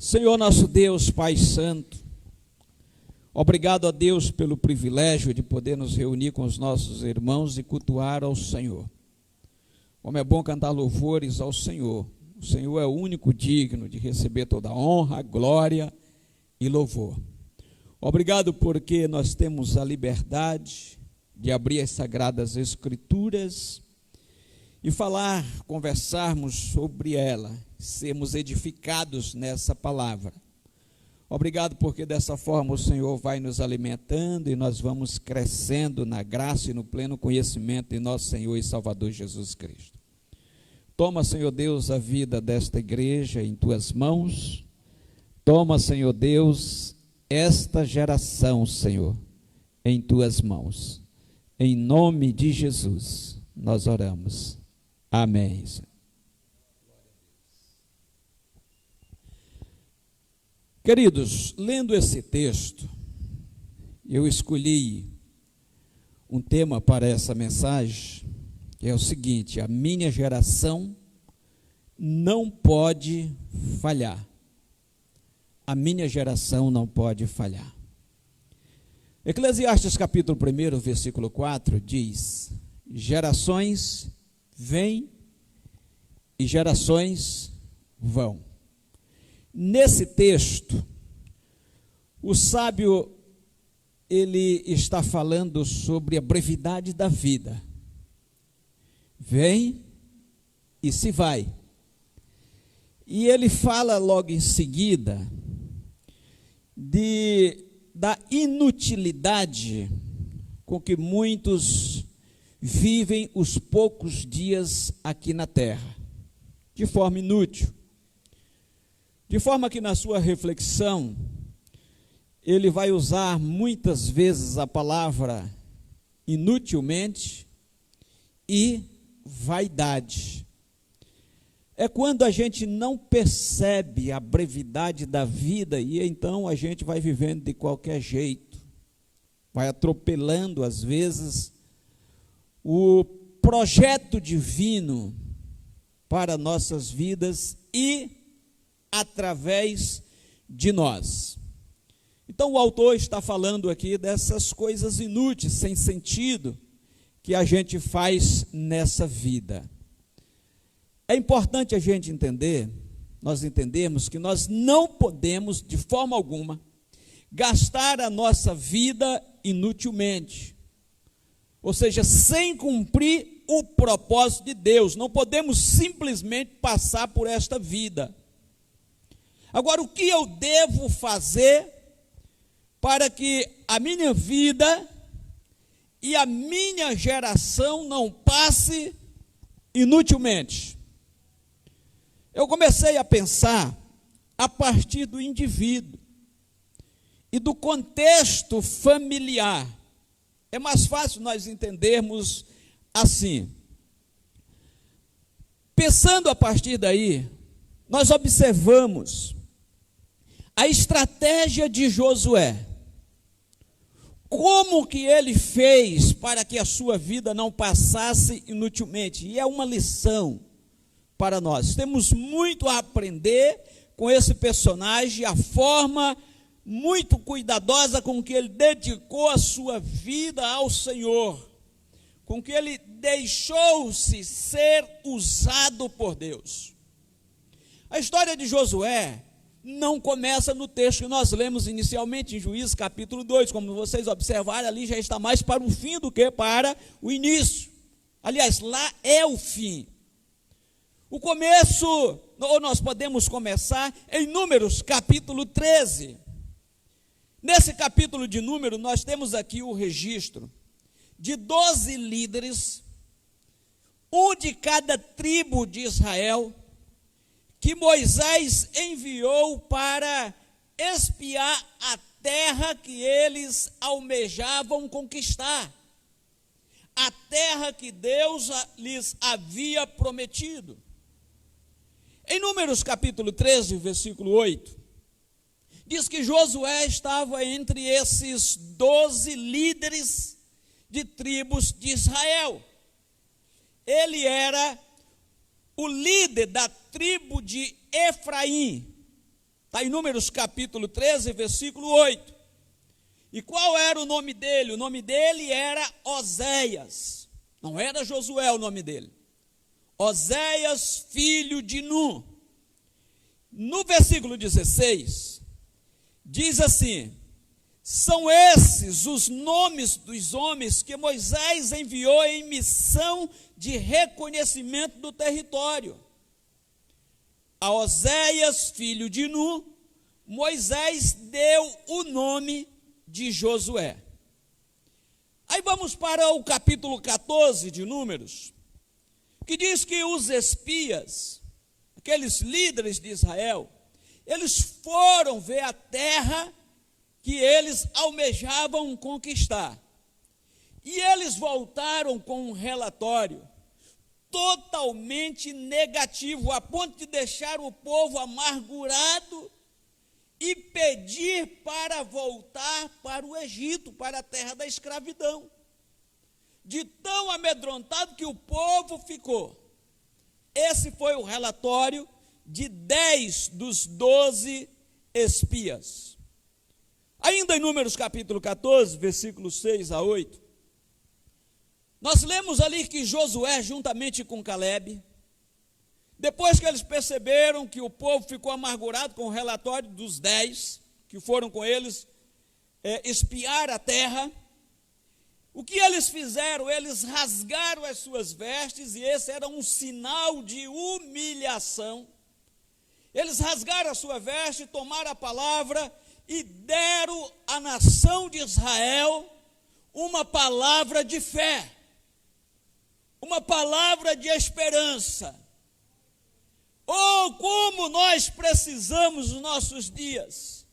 Senhor nosso Deus, Pai Santo, obrigado a Deus pelo privilégio de poder nos reunir com os nossos irmãos e cultuar ao Senhor. Como é bom cantar louvores ao Senhor. O Senhor é o único digno de receber toda a honra, glória e louvor. Obrigado porque nós temos a liberdade de abrir as Sagradas Escrituras e falar, conversarmos sobre ela, sermos edificados nessa palavra. Obrigado porque dessa forma o Senhor vai nos alimentando e nós vamos crescendo na graça e no pleno conhecimento de nosso Senhor e Salvador Jesus Cristo. Toma, Senhor Deus, a vida desta igreja em tuas mãos. Toma, Senhor Deus, esta geração, Senhor, em tuas mãos. Em nome de Jesus, nós oramos. Amém. Queridos, lendo esse texto, eu escolhi um tema para essa mensagem, que é o seguinte: a minha geração não pode falhar. A minha geração não pode falhar. Eclesiastes capítulo 1, versículo 4 diz: gerações vêm e gerações vão. Nesse texto, o sábio, ele está falando sobre a brevidade da vida. Vem e se vai. E ele fala logo em seguida da inutilidade com que muitos vivem os poucos dias aqui na terra, de forma inútil. De forma que na sua reflexão, ele vai usar muitas vezes a palavra inutilmente e vaidade. É quando a gente não percebe a brevidade da vida e então a gente vai vivendo de qualquer jeito, vai atropelando às vezes o projeto divino para nossas vidas e através de nós. Então o autor está falando aqui dessas coisas inúteis, sem sentido, que a gente faz nessa vida. É importante a gente entender, nós entendermos que nós não podemos, de forma alguma, gastar a nossa vida inutilmente. Ou seja, sem cumprir o propósito de Deus. Não podemos simplesmente passar por esta vida. Agora, o que eu devo fazer para que a minha vida e a minha geração não passe inutilmente? Eu comecei a pensar a partir do indivíduo e do contexto familiar. É mais fácil nós entendermos assim. Pensando a partir daí, nós observamos a estratégia de Josué. Como que ele fez para que a sua vida não passasse inutilmente? E é uma lição para nós. Temos muito a aprender com esse personagem, a forma muito cuidadosa com que ele dedicou a sua vida ao Senhor, com que ele deixou-se ser usado por Deus. A história de Josué não começa no texto que nós lemos inicialmente, em Juízes capítulo 2, como vocês observaram, ali já está mais para o fim do que para o início. Aliás, lá é o fim. O começo, ou nós podemos começar em Números capítulo 13. Nesse capítulo de Números, nós temos aqui o registro de 12 líderes, um de cada tribo de Israel, que Moisés enviou para espiar a terra que eles almejavam conquistar, a terra que Deus lhes havia prometido. Em Números capítulo 13, versículo 8, diz que Josué estava entre esses 12 líderes de tribos de Israel. Ele era o líder da tribo de Efraim. Está em Números capítulo 13, versículo 8. E qual era o nome dele? O nome dele era Oséias. Não era Josué o nome dele. Oséias, filho de Nun. No versículo 16, diz assim: são esses os nomes dos homens que Moisés enviou em missão de reconhecimento do território. A Oséias, filho de Nun, Moisés deu o nome de Josué. Aí vamos para o capítulo 14 de Números, que diz que os espias, aqueles líderes de Israel, eles foram ver a terra que eles almejavam conquistar. E eles voltaram com um relatório totalmente negativo, a ponto de deixar o povo amargurado e pedir para voltar para o Egito, para a terra da escravidão. De tão amedrontado que o povo ficou. Esse foi o relatório de 10 dos 12 espias. Ainda em Números capítulo 14, versículos 6 a 8, nós lemos ali que Josué, juntamente com Calebe, depois que eles perceberam que o povo ficou amargurado com o relatório dos 10, que foram com eles espiar a terra, o que eles fizeram? Eles rasgaram as suas vestes, e esse era um sinal de humilhação. Eles rasgaram a sua veste, tomaram a palavra e deram à nação de Israel uma palavra de fé, uma palavra de esperança. Oh, como nós precisamos nos nossos dias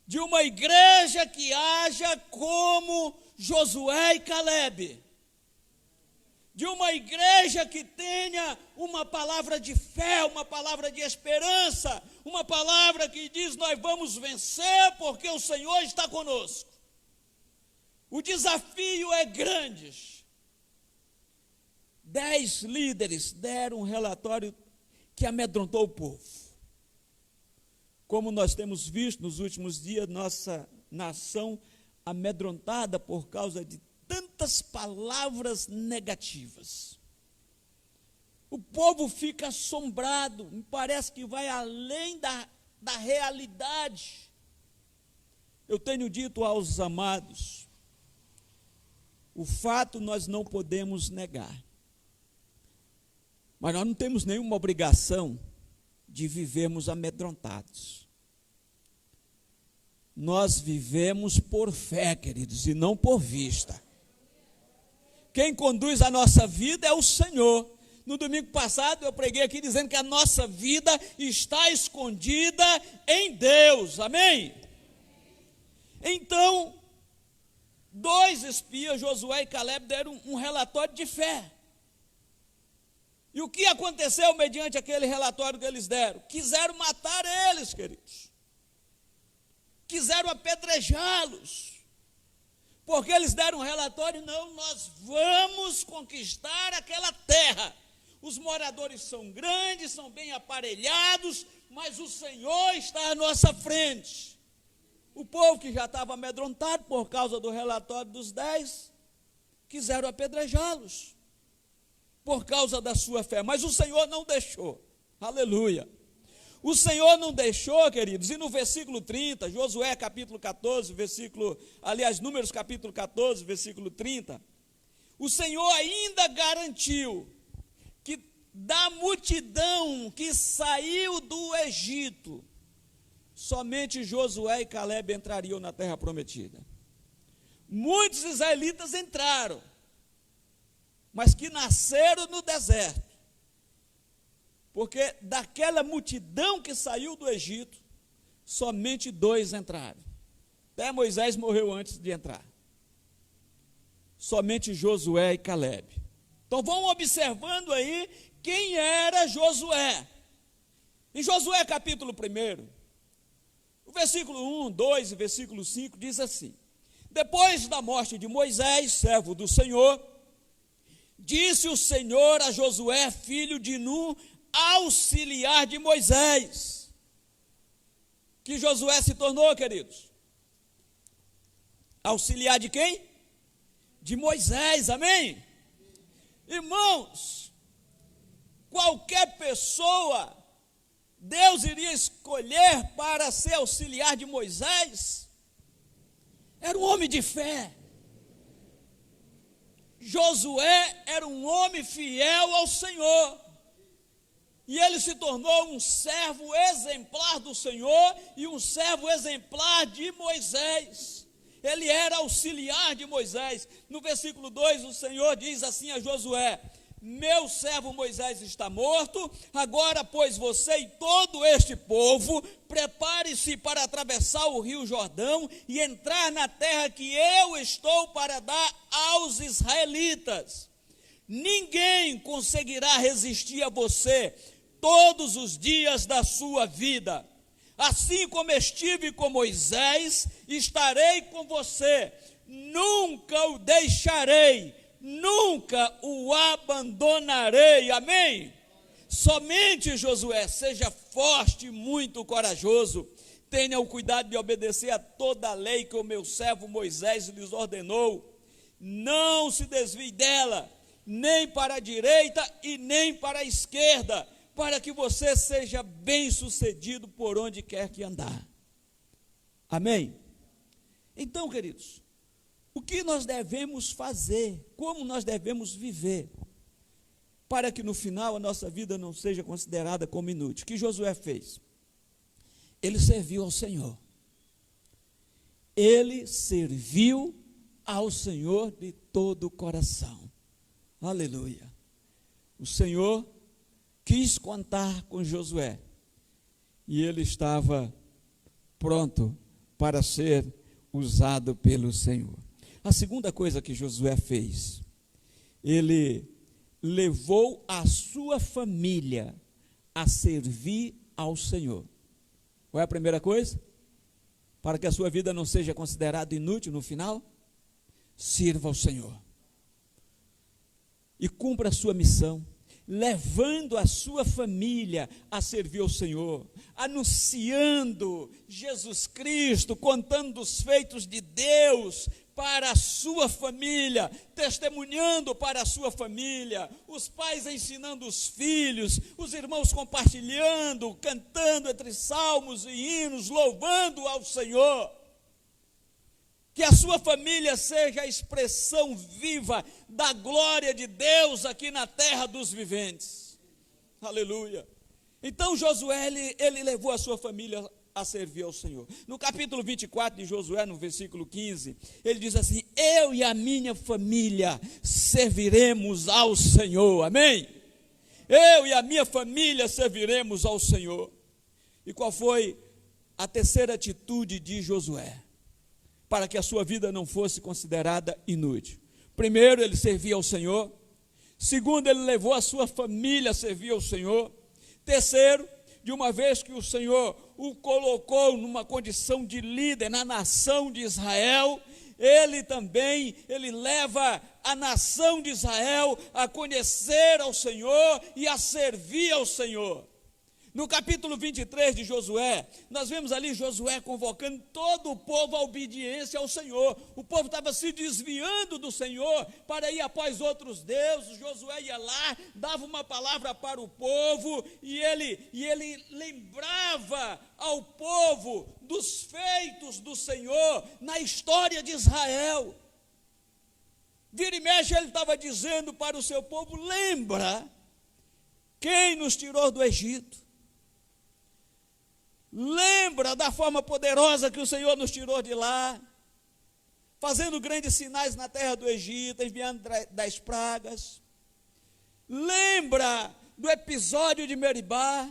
de uma igreja que haja como Josué e Calebe, de uma igreja que tenha uma palavra de fé, uma palavra de esperança, uma palavra que diz: nós vamos vencer porque o Senhor está conosco. O desafio é grande. 10 líderes deram um relatório que amedrontou o povo. Como nós temos visto nos últimos dias, nossa nação amedrontada por causa de tantas palavras negativas. O povo fica assombrado, me parece que vai além da realidade. Eu tenho dito aos amados, o fato nós não podemos negar, mas nós não temos nenhuma obrigação de vivermos amedrontados. Nós vivemos por fé, queridos, e não por vista. Quem conduz a nossa vida é o Senhor. No domingo passado eu preguei aqui dizendo que a nossa vida está escondida em Deus, amém? Então, 2 espias, Josué e Calebe, deram um relatório de fé. E o que aconteceu mediante aquele relatório que eles deram? Quiseram matar eles, queridos. Quiseram apedrejá-los. Porque eles deram um relatório: não, nós vamos conquistar aquela terra. Os moradores são grandes, são bem aparelhados, mas o Senhor está à nossa frente. O povo, que já estava amedrontado por causa do relatório dos 10, quiseram apedrejá-los por causa da sua fé, mas o Senhor não deixou. Aleluia. O Senhor não deixou, queridos. E no versículo 30, Josué capítulo 14, Números capítulo 14, versículo 30, o Senhor ainda garantiu que da multidão que saiu do Egito, somente Josué e Calebe entrariam na terra prometida. Muitos israelitas entraram, mas que nasceram no deserto. Porque daquela multidão que saiu do Egito, somente 2 entraram. Até Moisés morreu antes de entrar. Somente Josué e Calebe. Então vão observando aí quem era Josué. Em Josué capítulo 1, o versículo 1, 2 e versículo 5 diz assim: depois da morte de Moisés, servo do Senhor, disse o Senhor a Josué, filho de Nun, auxiliar de Moisés: que Josué se tornou, queridos? Auxiliar de quem? De Moisés, amém? Irmãos, qualquer pessoa Deus iria escolher para ser auxiliar de Moisés. Era um homem de fé. Josué era um homem fiel ao Senhor. E ele se tornou um servo exemplar do Senhor e um servo exemplar de Moisés. Ele era auxiliar de Moisés. No versículo 2, o Senhor diz assim a Josué: meu servo Moisés está morto, agora, pois, você e todo este povo, prepare-se para atravessar o rio Jordão e entrar na terra que eu estou para dar aos israelitas. Ninguém conseguirá resistir a você todos os dias da sua vida. Assim como estive com Moisés, estarei com você, nunca o deixarei, nunca o abandonarei, amém? Somente, Josué, seja forte e muito corajoso, tenha o cuidado de obedecer a toda a lei que o meu servo Moisés lhes ordenou, não se desvie dela, nem para a direita e nem para a esquerda, para que você seja bem sucedido por onde quer que andar, amém? Então, queridos, o que nós devemos fazer, como nós devemos viver, para que no final a nossa vida não seja considerada como inútil? O que Josué fez? Ele serviu ao Senhor. Ele serviu ao Senhor de todo o coração. Aleluia. O Senhor quis contar com Josué e ele estava pronto para ser usado pelo Senhor. A segunda coisa que Josué fez, ele levou a sua família a servir ao Senhor. Qual é a primeira coisa? Para que a sua vida não seja considerada inútil no final, sirva ao Senhor. E cumpra a sua missão, levando a sua família a servir ao Senhor, anunciando Jesus Cristo, contando os feitos de Deus para a sua família, testemunhando para a sua família, os pais ensinando os filhos, os irmãos compartilhando, cantando entre salmos e hinos, louvando ao Senhor. Que a sua família seja a expressão viva da glória de Deus aqui na terra dos viventes. Aleluia. Então Josué, ele levou a sua família a servir ao Senhor. No capítulo 24 de Josué, no versículo 15, ele diz assim: eu e a minha família serviremos ao Senhor, amém? Eu e a minha família serviremos ao Senhor. E qual foi a terceira atitude de Josué, para que a sua vida não fosse considerada inútil? Primeiro, ele servia ao Senhor. Segundo, ele levou a sua família a servir ao Senhor. Terceiro, de uma vez que o Senhor o colocou numa condição de líder na nação de Israel, ele leva a nação de Israel a conhecer ao Senhor e a servir ao Senhor. No capítulo 23 de Josué, nós vemos ali Josué convocando todo o povo à obediência ao Senhor. O povo estava se desviando do Senhor para ir após outros deuses. Josué ia lá, dava uma palavra para o povo e ele lembrava ao povo dos feitos do Senhor na história de Israel. Vira e mexe, ele estava dizendo para o seu povo: lembra quem nos tirou do Egito. Lembra da forma poderosa que o Senhor nos tirou de lá, fazendo grandes sinais na terra do Egito, enviando 10 pragas. Lembra do episódio de Meribá.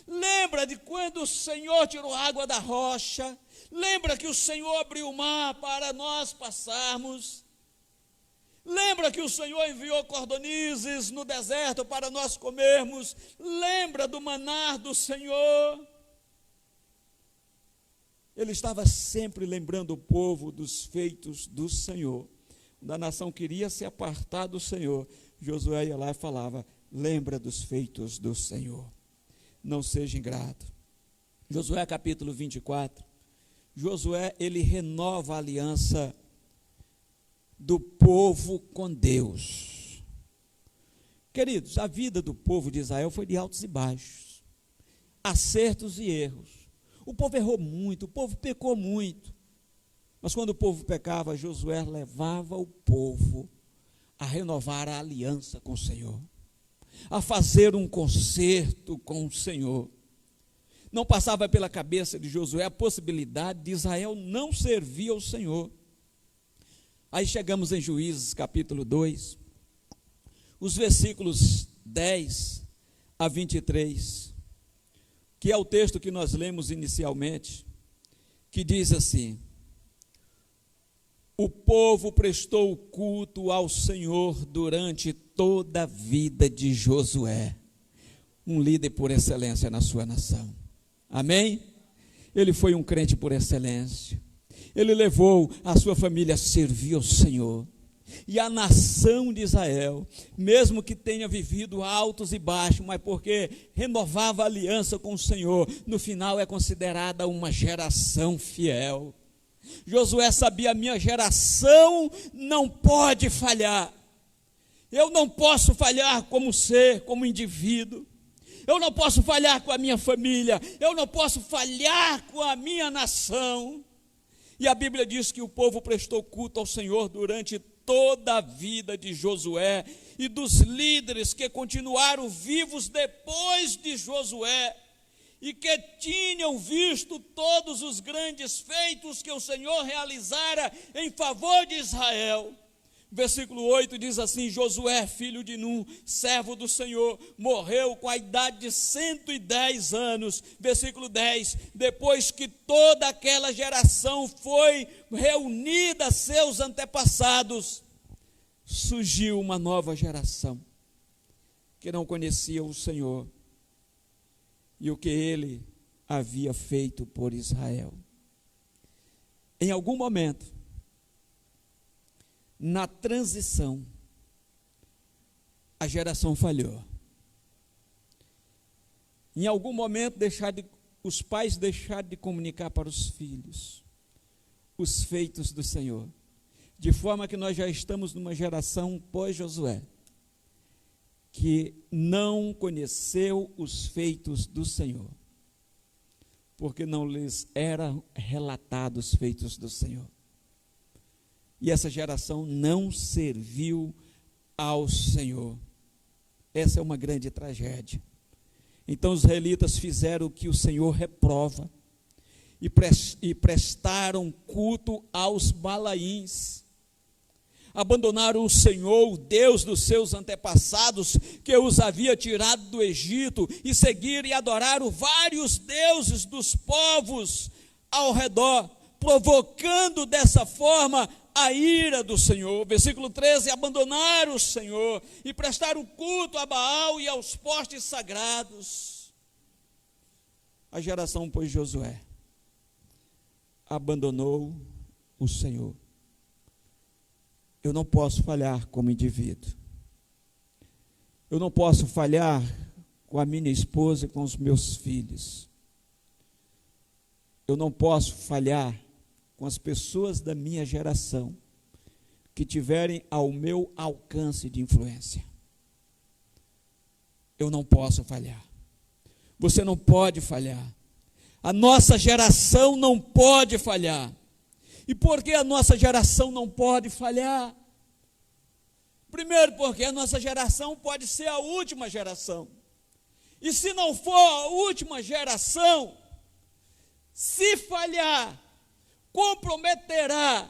Lembra de quando o Senhor tirou água da rocha. Lembra que o Senhor abriu o mar para nós passarmos. Lembra que o Senhor enviou cordonizes no deserto para nós comermos. Lembra do maná do Senhor. Ele estava sempre lembrando o povo dos feitos do Senhor. Quando a nação queria se apartar do Senhor, Josué ia lá e falava: lembra dos feitos do Senhor. Não seja ingrato. Josué capítulo 24, Josué, ele renova a aliança do povo com Deus. Queridos, a vida do povo de Israel foi de altos e baixos, acertos e erros. O povo errou muito, o povo pecou muito. Mas quando o povo pecava, Josué levava o povo a renovar a aliança com o Senhor, a fazer um concerto com o Senhor. Não passava pela cabeça de Josué a possibilidade de Israel não servir ao Senhor. Aí chegamos em Juízes capítulo 2, os versículos 10 a 23, que é o texto que nós lemos inicialmente, que diz assim: o povo prestou culto ao Senhor durante toda a vida de Josué, um líder por excelência na sua nação. Amém? Ele foi um crente por excelência. Ele levou a sua família a servir ao Senhor. E a nação de Israel, mesmo que tenha vivido altos e baixos, mas porque renovava a aliança com o Senhor, no final é considerada uma geração fiel. Josué sabia: a minha geração não pode falhar. Eu não posso falhar como ser, como indivíduo. Eu não posso falhar com a minha família. Eu não posso falhar com a minha nação. E a Bíblia diz que o povo prestou culto ao Senhor durante toda a vida de Josué e dos líderes que continuaram vivos depois de Josué e que tinham visto todos os grandes feitos que o Senhor realizara em favor de Israel. Versículo 8 diz assim: Josué, filho de Num, servo do Senhor, morreu com a idade de 110 anos. Versículo 10, depois que toda aquela geração foi reunida a seus antepassados, surgiu uma nova geração que não conhecia o Senhor e o que ele havia feito por Israel. Em algum momento, na transição, a geração falhou. Em algum momento, os pais deixaram de comunicar para os filhos os feitos do Senhor, de forma que nós já estamos numa geração pós-Josué, que não conheceu os feitos do Senhor, porque não lhes eram relatados os feitos do Senhor. E essa geração não serviu ao Senhor. Essa é uma grande tragédia. Então os israelitas fizeram o que o Senhor reprova e prestaram culto aos Balaíns. Abandonaram o Senhor, o Deus dos seus antepassados, que os havia tirado do Egito, e seguiram e adoraram vários deuses dos povos ao redor, provocando dessa forma a ira do Senhor. Versículo 13, abandonaram o Senhor e prestaram culto a Baal e aos postes sagrados. A geração, pois, Josué abandonou o Senhor. Eu não posso falhar como indivíduo. Eu não posso falhar com a minha esposa e com os meus filhos. Eu não posso falhar com as pessoas da minha geração que tiverem ao meu alcance de influência. Eu não posso falhar. Você não pode falhar. A nossa geração não pode falhar. E por que a nossa geração não pode falhar? Primeiro, porque a nossa geração pode ser a última geração. E se não for a última geração, se falhar, comprometerá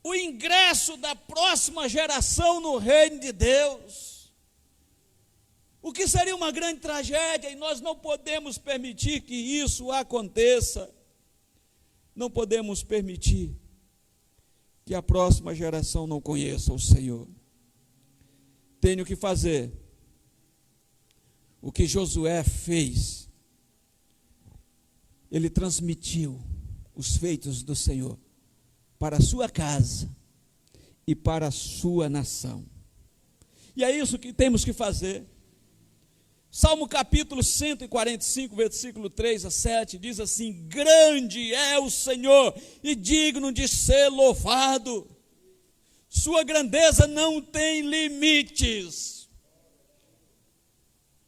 o ingresso da próxima geração no reino de Deus. O que seria uma grande tragédia, e nós não podemos permitir que isso aconteça. Não podemos permitir que a próxima geração não conheça o Senhor. Tenho que fazer o que Josué fez. Ele transmitiu os feitos do Senhor para a sua casa e para a sua nação. E é isso que temos que fazer. Salmo capítulo 145, versículo 3 a 7, diz assim: grande é o Senhor e digno de ser louvado, sua grandeza não tem limites.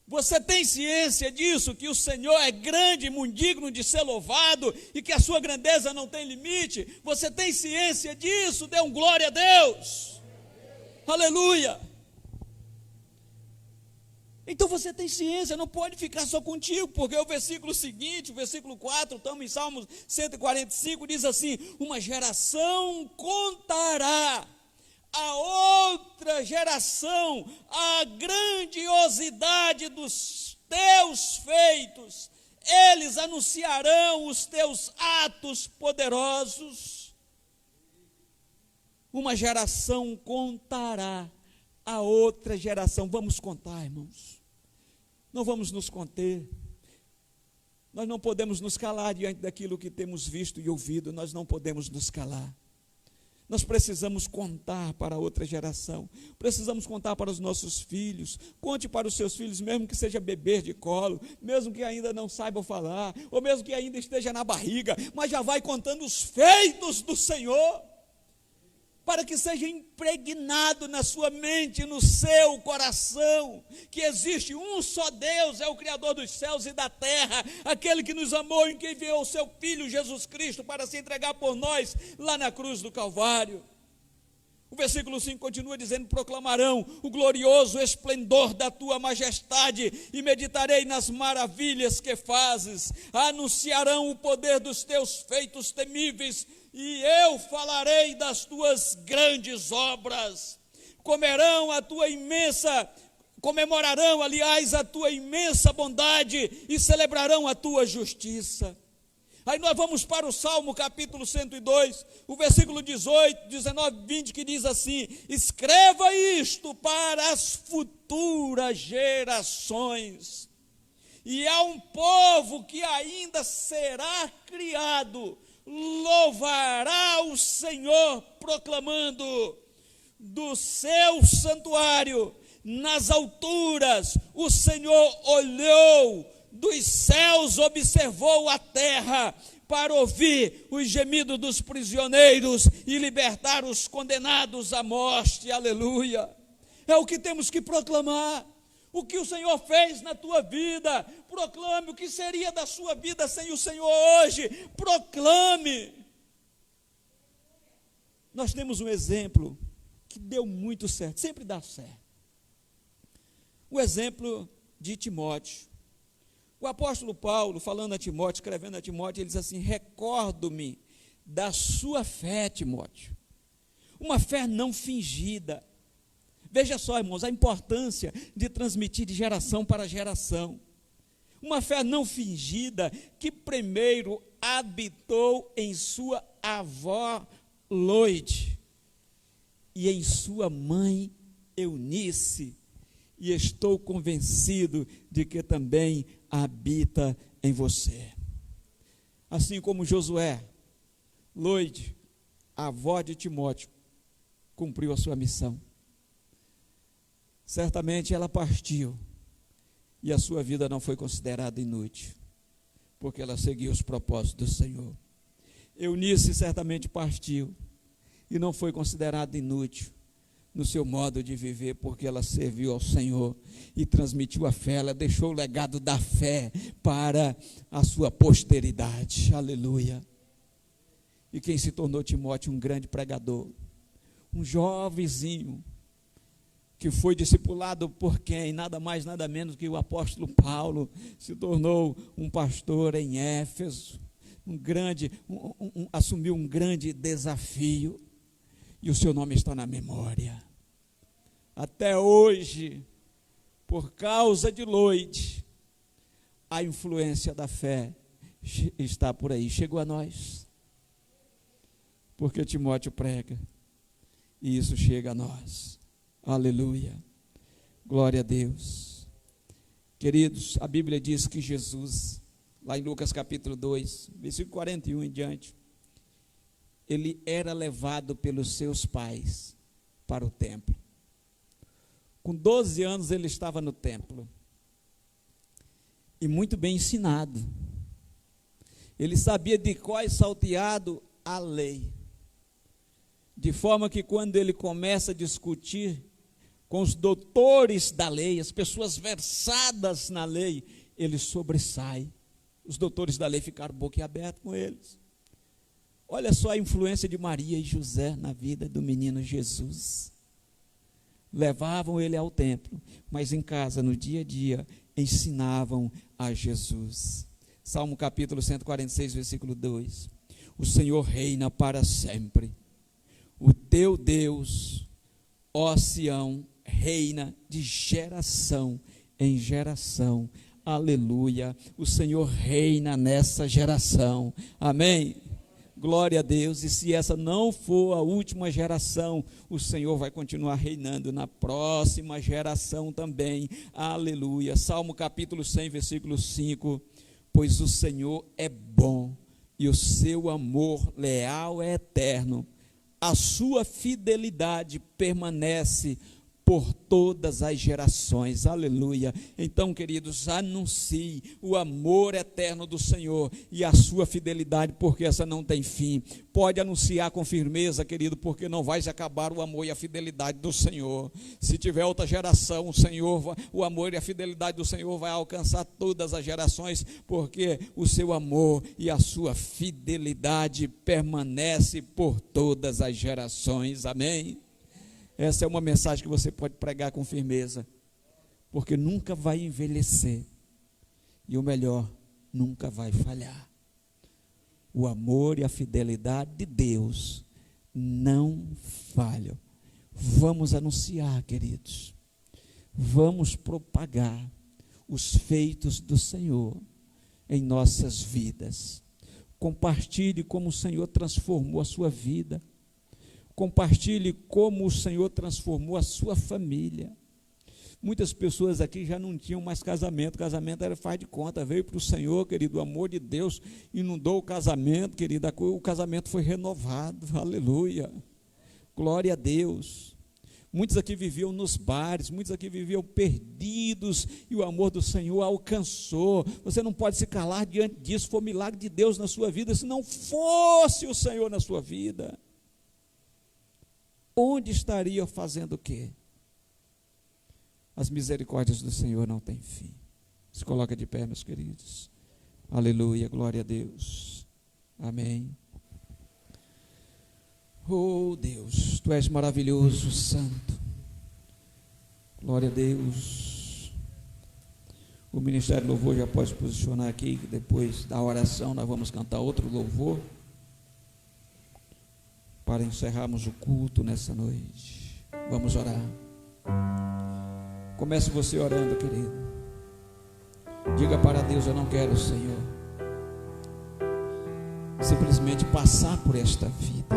Você tem ciência disso, que o Senhor é grande e digno de ser louvado e que a sua grandeza não tem limite? Você tem ciência disso? Dê um glória a Deus. Aleluia. Então você tem ciência, não pode ficar só contigo, porque o versículo seguinte, o versículo 4, estamos em Salmos 145, diz assim: uma geração contará a outra geração a grandiosidade dos teus feitos, eles anunciarão os teus atos poderosos. Uma geração contará a outra geração. Vamos contar, irmãos. Não vamos nos conter. Nós não podemos nos calar diante daquilo que temos visto e ouvido. Nós não podemos nos calar. Nós precisamos contar para a outra geração. Precisamos contar para os nossos filhos. Conte para os seus filhos, mesmo que seja bebê de colo, mesmo que ainda não saibam falar, ou mesmo que ainda esteja na barriga, mas já vai contando os feitos do Senhor, para que seja impregnado na sua mente e no seu coração, que existe um só Deus, é o Criador dos céus e da terra, aquele que nos amou e que enviou o seu Filho Jesus Cristo para se entregar por nós lá na cruz do Calvário. O versículo 5 continua dizendo: proclamarão o glorioso esplendor da tua majestade e meditarei nas maravilhas que fazes, anunciarão o poder dos teus feitos temíveis, e eu falarei das tuas grandes obras. Comemorarão, aliás, a tua imensa bondade e celebrarão a tua justiça. Aí nós vamos para o Salmo capítulo 102, o versículo 18, 19, 20, que diz assim: escreva isto para as futuras gerações, e há um povo que ainda será criado, louvará o Senhor, proclamando do seu santuário nas alturas. O Senhor olhou dos céus, observou a terra para ouvir os gemidos dos prisioneiros e libertar os condenados à morte. Aleluia. É o que temos que proclamar. O que o Senhor fez na tua vida, proclame. O que seria da sua vida sem o Senhor hoje, proclame. Nós temos um exemplo que deu muito certo, sempre dá certo. O exemplo de Timóteo. O apóstolo Paulo, falando a Timóteo, escrevendo a Timóteo, ele diz assim: recordo-me da sua fé, Timóteo, uma fé não fingida. Veja só, irmãos, a importância de transmitir de geração para geração. Uma fé não fingida que primeiro habitou em sua avó Loide e em sua mãe Eunice, e estou convencido de que também habita em você. Assim como Josué, Loide, a avó de Timóteo, cumpriu a sua missão. Certamente ela partiu e a sua vida não foi considerada inútil, porque ela seguiu os propósitos do Senhor. Eunice certamente partiu e não foi considerada inútil no seu modo de viver, porque ela serviu ao Senhor e transmitiu a fé. Ela deixou o legado da fé para a sua posteridade. Aleluia. E quem se tornou Timóteo um grande pregador, um jovenzinho que foi discipulado por quem? Nada mais, nada menos que o apóstolo Paulo. Se tornou um pastor em Éfeso, assumiu um grande desafio, e o seu nome está na memória. Até hoje, por causa de Loide, a influência da fé está por aí, chegou a nós, porque Timóteo prega, e isso chega a nós. Aleluia, glória a Deus. Queridos, a Bíblia diz que Jesus, lá em Lucas capítulo 2, versículo 41 em diante, ele era levado pelos seus pais para o templo. Com 12 anos ele estava no templo. e muito bem ensinado. Ele sabia de cor e salteado a lei, de forma que quando ele começa a discutir com os doutores da lei, as pessoas versadas na lei, ele sobressai. Os doutores da lei ficaram boquiabertos com eles. Olha só a influência de Maria e José na vida do menino Jesus. Levavam ele ao templo, mas em casa, no dia a dia, ensinavam a Jesus. Salmo capítulo 146, versículo 2. O Senhor reina para sempre. O teu Deus, ó Sião, reina de geração em geração. Aleluia. O Senhor reina nessa geração. Amém. Glória a Deus. E se essa não for a última geração, o Senhor vai continuar reinando na próxima geração também. Aleluia. Salmo capítulo 100, versículo 5. Pois o Senhor é bom e o seu amor leal é eterno. A sua fidelidade permanece por todas as gerações. Aleluia. Então, queridos, anuncie o amor eterno do Senhor e a sua fidelidade, porque essa não tem fim. Pode anunciar com firmeza, querido, porque não vai se acabar o amor e a fidelidade do Senhor. Se tiver outra geração, o amor e a fidelidade do Senhor vai alcançar todas as gerações, porque o seu amor e a sua fidelidade permanece por todas as gerações. Amém? Essa é uma mensagem que você pode pregar com firmeza, porque nunca vai envelhecer, e o melhor, nunca vai falhar. O amor e a fidelidade de Deus não falham. Vamos anunciar, queridos, vamos propagar os feitos do Senhor em nossas vidas. Compartilhe como o Senhor transformou a sua vida. Compartilhe como o Senhor transformou a sua família. Muitas pessoas aqui já não tinham mais casamento era faz de conta, veio para o Senhor, querido, o amor de Deus inundou o casamento, querido, o casamento foi renovado, aleluia, glória a Deus. Muitos aqui viviam nos bares, muitos aqui viviam perdidos, e o amor do Senhor alcançou. Você não pode se calar diante disso, foi um milagre de Deus na sua vida. Se não fosse o Senhor na sua vida, onde estaria fazendo o quê? As misericórdias do Senhor não têm fim. Se coloca de pé, meus queridos. Aleluia, glória a Deus. Amém. Oh Deus, Tu és maravilhoso, santo. Glória a Deus. O Ministério do Louvor já pode se posicionar aqui, que depois da oração nós vamos cantar outro louvor, para encerrarmos o culto nessa noite. Vamos orar. Comece você orando, querido. Diga para Deus: eu não quero, Senhor, simplesmente passar por esta vida.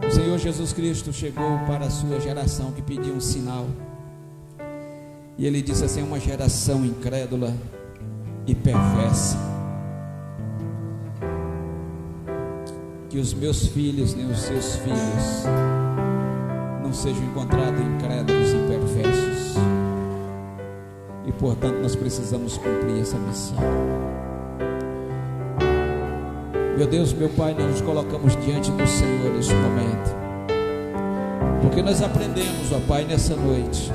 O Senhor Jesus Cristo chegou para a sua geração que pediu um sinal, e Ele disse assim: uma geração incrédula e perversa, que os meus filhos nem os seus filhos não sejam encontrados incrédulos e perversos. E portanto nós precisamos cumprir essa missão. Meu Deus, meu Pai, nós nos colocamos diante do Senhor neste momento, porque nós aprendemos, ó Pai, nessa noite,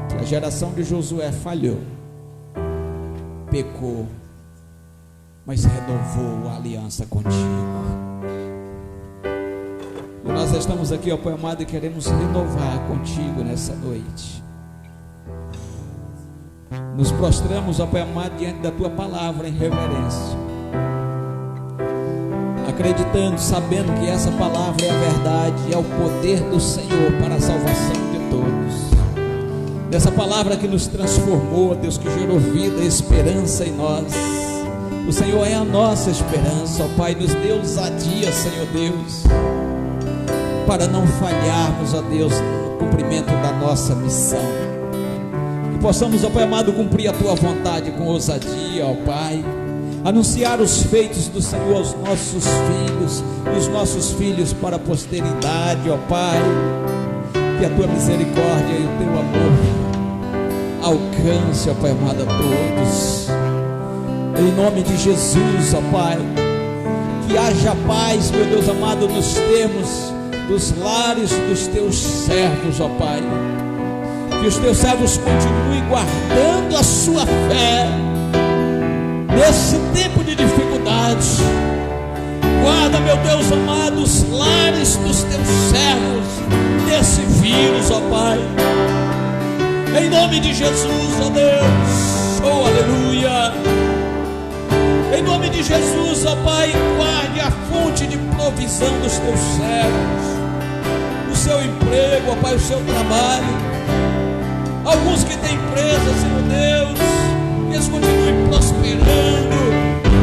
que a geração de Josué falhou, pecou, mas renovou a aliança contigo. E nós estamos aqui, ó Pai amado, e queremos renovar contigo nessa noite. Nos prostramos, ó Pai amado, diante da Tua palavra em reverência, acreditando, sabendo que essa palavra é a verdade, é o poder do Senhor para a salvação de todos. Dessa palavra que nos transformou, Deus, que gerou vida e esperança em nós. O Senhor é a nossa esperança, ó Pai, nos dê ousadia, Senhor Deus, para não falharmos, ó Deus, no cumprimento da nossa missão. Que possamos, ó Pai amado, cumprir a Tua vontade com ousadia, ó Pai. Anunciar os feitos do Senhor aos nossos filhos e os nossos filhos para a posteridade, ó Pai. Que a Tua misericórdia e o Teu amor alcance, ó Pai amado, a todos. Em nome de Jesus, ó Pai, que haja paz, meu Deus amado, nos termos dos lares dos teus servos, ó Pai. Que os teus servos continuem guardando a sua fé nesse tempo de dificuldades. Guarda, meu Deus amado, os lares dos teus servos desse vírus, ó Pai. Em nome de Jesus, ó Deus, oh aleluia. Em nome de Jesus, ó Pai, guarde a fonte de provisão dos teus servos, o seu emprego, ó Pai, o seu trabalho. Alguns que têm empresas, Senhor Deus, que eles continuem prosperando,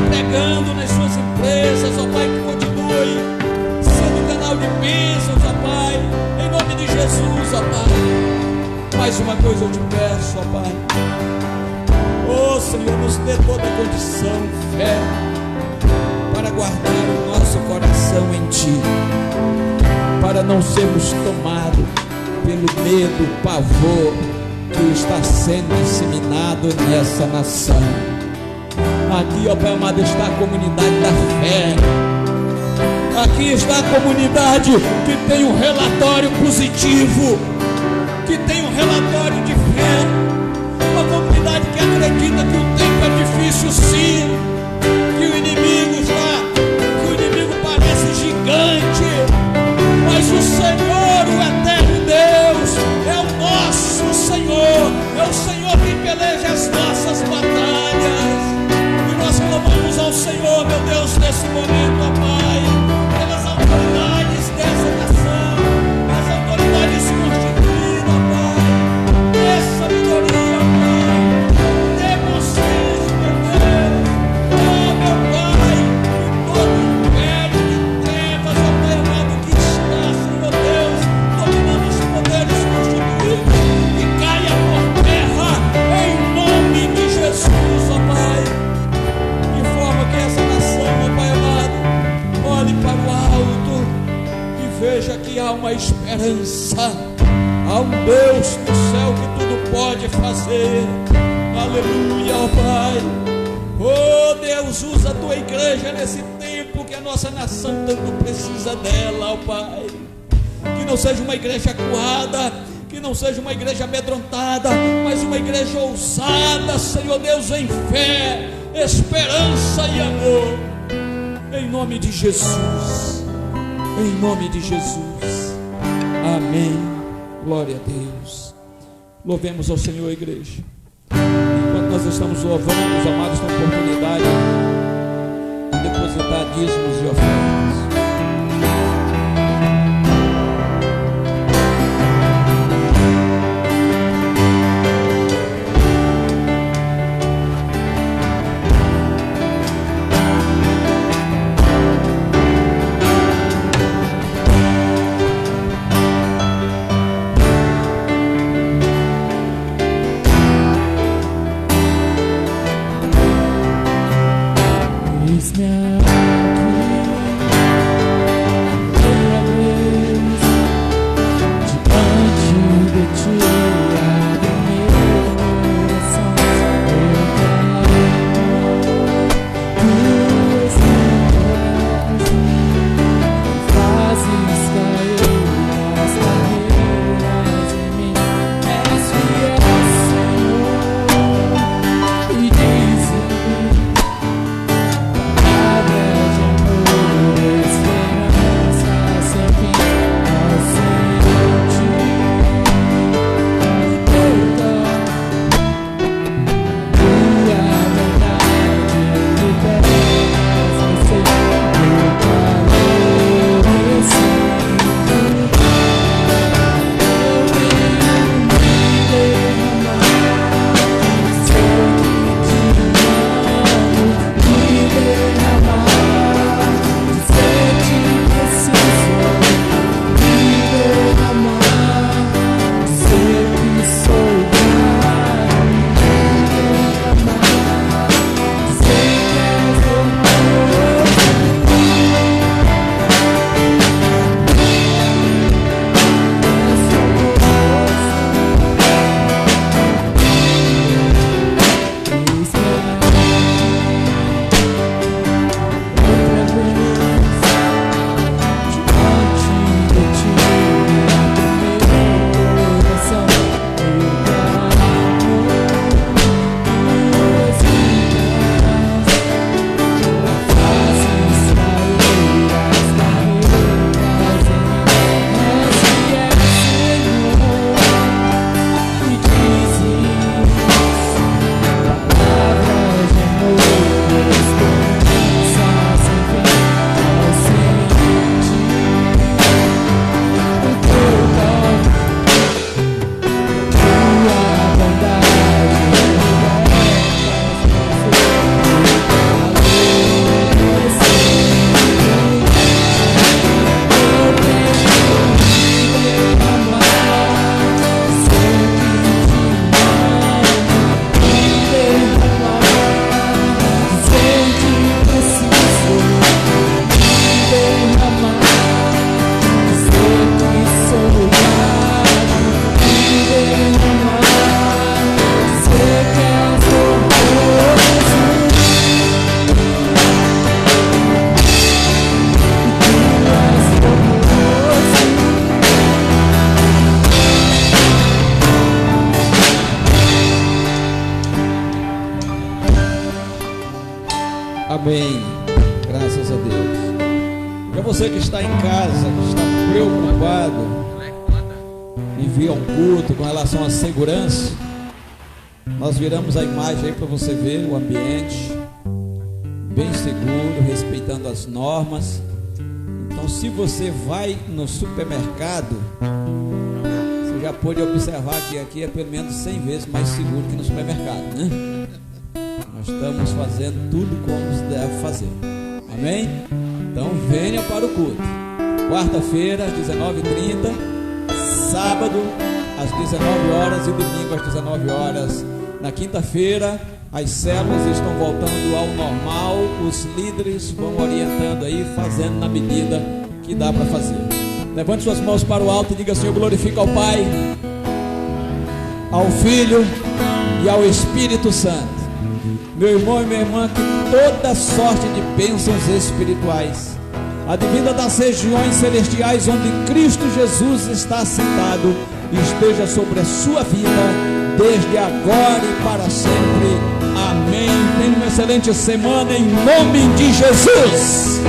pregando nas suas empresas, ó Pai, que continue sendo canal de bênçãos, ó Pai, em nome de Jesus, ó Pai. Mais uma coisa eu te peço, ó Pai, ó Senhor, nos dê toda a condição, fé, para guardar o nosso coração em Ti, para não sermos tomados pelo medo, pavor que está sendo disseminado nessa nação. Aqui, ó Pai amado, está a comunidade da fé. Aqui está a comunidade que tem um relatório positivo, que tem um relatório de fé. Uma comunidade que acredita que o tempo é difícil, sim, que o inimigo parece gigante, mas o Senhor, o eterno Deus, é o nosso Senhor, é o Senhor que peleja as nossas batalhas. E nós clamamos ao Senhor, meu Deus, nesse momento, ó Pai, pelas autoridades dessa nação, as autoridades constituídas, ó Pai, dê sabedoria, ó Pai, dê consciência, meu Deus, ó meu Pai, que todo império de trevas, ó Pai amado, que está, Senhor Deus, dominando os poderes constituídos, que caia por terra, em nome de Jesus, ó Pai, de forma que essa nação, ó Pai amado, olhe para o alto e veja que há uma esperança, há um Deus do céu que tudo pode fazer. Aleluia, ó Pai. Oh Deus, usa a tua igreja nesse tempo que a nossa nação tanto precisa dela, ó Pai. Que não seja uma igreja acuada, que não seja uma igreja amedrontada, mas uma igreja ousada, Senhor Deus, em fé, esperança e amor. Em nome de Jesus, em nome de Jesus, amém. Glória a Deus. Louvemos ao Senhor, igreja. Enquanto nós estamos louvando, os amados têm oportunidade de depositar dízimos e ofertas. Amém. Graças a Deus. Para você que está em casa, que está preocupado em vir a um culto com relação à segurança, nós viramos a imagem aí para você ver o ambiente bem seguro, respeitando as normas. Então, se você vai no supermercado, você já pode observar que aqui é pelo menos 100 vezes mais seguro que no supermercado, né? Nós estamos fazendo tudo como se deve fazer. Amém? Então venha para o culto. Quarta-feira, às 19h30, sábado, às 19 horas e domingo, às 19 horas. Na quinta-feira, as células estão voltando ao normal. Os líderes vão orientando aí, fazendo na medida que dá para fazer. Levante suas mãos para o alto e diga: Senhor, glorifica ao Pai, ao Filho e ao Espírito Santo. Meu irmão e minha irmã, que toda sorte de bênçãos espirituais, advinda das regiões celestiais onde Cristo Jesus está sentado, esteja sobre a sua vida, desde agora e para sempre. Amém. Tenha uma excelente semana em nome de Jesus.